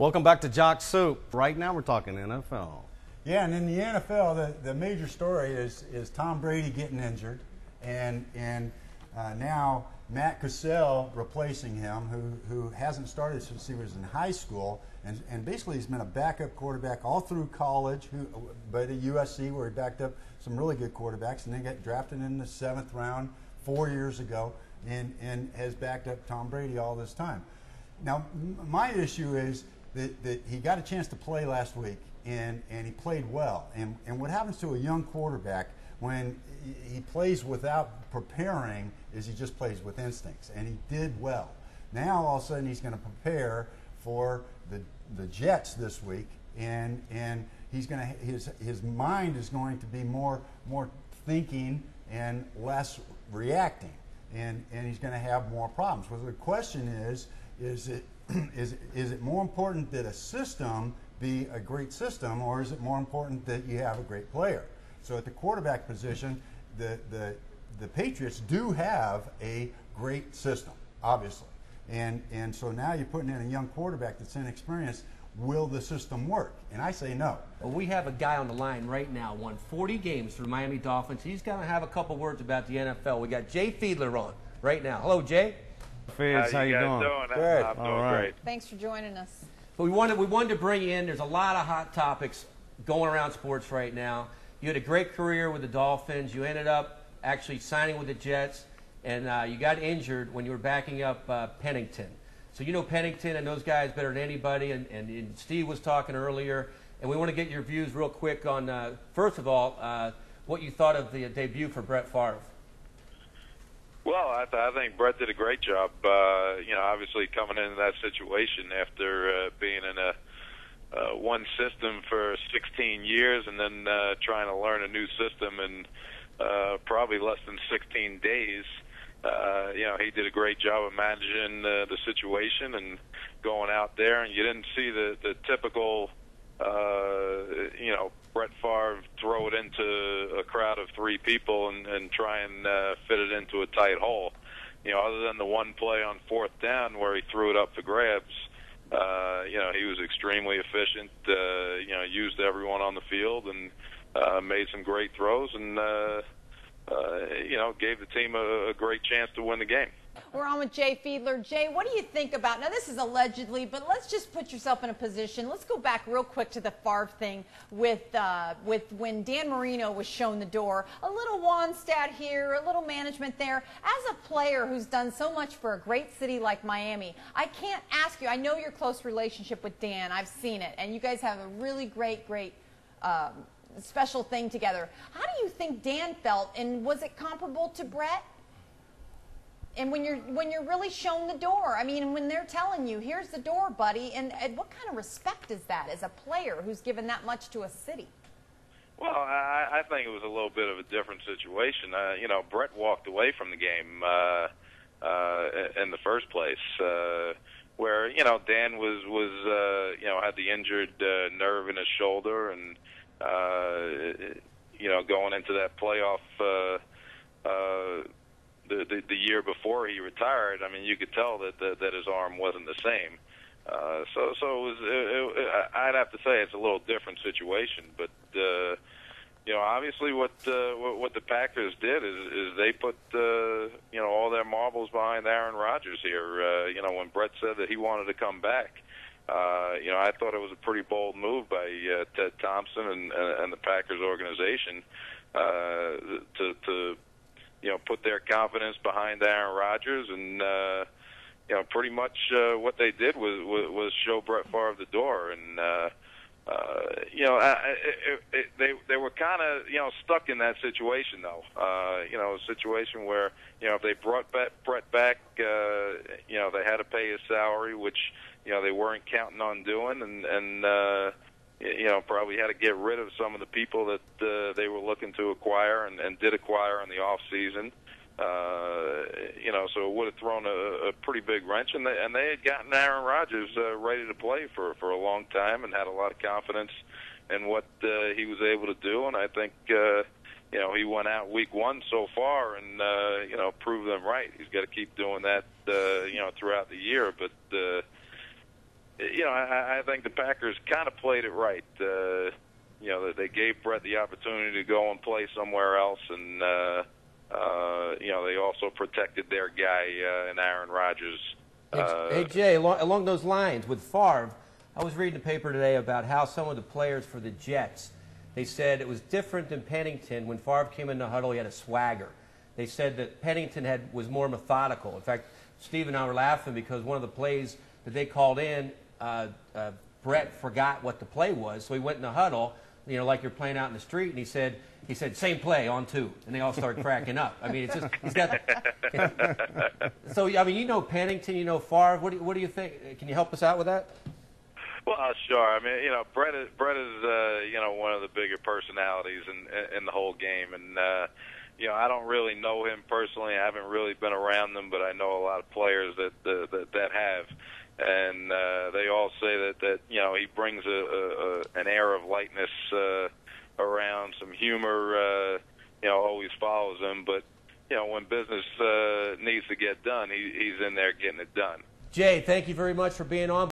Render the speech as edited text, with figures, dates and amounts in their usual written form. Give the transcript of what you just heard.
Welcome back to Jock Soup. Right now we're talking NFL. Yeah, and in the NFL, the major story is Tom Brady getting injured, and now Matt Cassell replacing him, who hasn't started since he was in high school, and basically he's been a backup quarterback all through college, but at USC where he backed up some really good quarterbacks, and then got drafted in the 7th round 4 years ago, and has backed up Tom Brady all this time. Now, my issue is that he got a chance to play last week, and he played well. And what happens to a young quarterback when he plays without preparing is he just plays with instincts, and he did well. Now, all of a sudden, he's going to prepare for the Jets this week, and he's going to his mind is going to be more thinking and less reacting, and he's going to have more problems. Well, the question is it more important that a system be a great system, or is it more important that you have a great player? So at the quarterback position, the Patriots do have a great system, obviously, and so now you're putting in a young quarterback that's inexperienced. Will the system work? And I say no. Well, we have a guy on the line right now, won 40 games for the Miami Dolphins. He's going to have a couple words about the NFL. We got Jay Fiedler on right now. Hello, Jay. Fiedler, how you doing? Good. I'm doing great. Thanks for joining us. But we wanted to bring you in. There's a lot of hot topics going around sports right now. You had a great career with the Dolphins. You ended up actually signing with the Jets, and you got injured when you were backing up Pennington. So you know Pennington and those guys better than anybody, and Steve was talking earlier, and we want to get your views real quick on, first of all, what you thought of the debut for Brett Favre. Well, I think Brett did a great job, obviously coming into that situation after being in a one system for 16 years and then trying to learn a new system in probably less than 16 days. He did a great job of managing the situation and going out there, and you didn't see the typical, Brett Favre throw it into a crowd of 3 people and try and fit it into a tight hole. Other than the one play on 4th down where he threw it up for grabs, he was extremely efficient, used everyone on the field and made some great throws and, gave the team a great chance to win the game. We're on with Jay Fiedler. Jay, what do you think about, now this is allegedly, but let's just put yourself in a position. Let's go back real quick to the Favre thing with when Dan Marino was shown the door. A little Wannstedt here, a little management there. As a player who's done so much for a great city like Miami, I can't ask you, I know your close relationship with Dan. I've seen it, and you guys have a really great special thing together. How do you think Dan felt, and was it comparable to Brett? And when you're really shown the door, I mean, when they're telling you, here's the door, buddy, and what kind of respect is that as a player who's given that much to a city? Well, I think it was a little bit of a different situation. Brett walked away from the game in the first place, where Dan was had the injured nerve in his shoulder, and going into that playoff. The year before he retired, I mean, you could tell that his arm wasn't the same. So it was. I'd have to say it's a little different situation. But obviously, what the Packers did is they put all their marbles behind Aaron Rodgers here. When Brett said that he wanted to come back, I thought it was a pretty bold move by Ted Thompson and the Packers organization to put their confidence behind Aaron Rodgers, and pretty much what they did was show Brett Favre the door, and they were kind of stuck in that situation though. A situation where if they brought Brett back, they had to pay his salary, which they weren't counting on doing, and probably had to get rid of some of the people that they were looking to acquire and did acquire in the off season. So it would have thrown a pretty big wrench, and they had gotten Aaron Rodgers ready to play for a long time and had a lot of confidence in what he was able to do. And I think he went out week 1 so far and proved them right. He's got to keep doing that throughout the year, but. you know, I think the Packers kind of played it right. You know, that they gave Brett the opportunity to go and play somewhere else, and you know, they also protected their guy in Aaron Rodgers. Hey, Jay, along those lines, with Favre, I was reading the paper today about how some of the players for the Jets, they said it was different than Pennington. When Favre came in the huddle, he had a swagger. They said that Pennington was more methodical. In fact, Steve and I were laughing because one of the plays that they called in, Brett forgot what the play was, so he went in the huddle, you know, like you're playing out in the street, and he said, same play on 2, and they all started cracking up. I mean, it's just, he's got. So, I mean, you know Pennington, you know Favre. What do you think? Can you help us out with that? Well, sure. I mean, you know, Brett is you know, one of the bigger personalities in the whole game, and you know, I don't really know him personally. I haven't really been around them, but I know a lot of players that have. And they all say that you know, he brings an air of lightness around, some humor. You know, always follows him. But you know, when business needs to get done, he's in there getting it done. Jay, thank you very much for being on.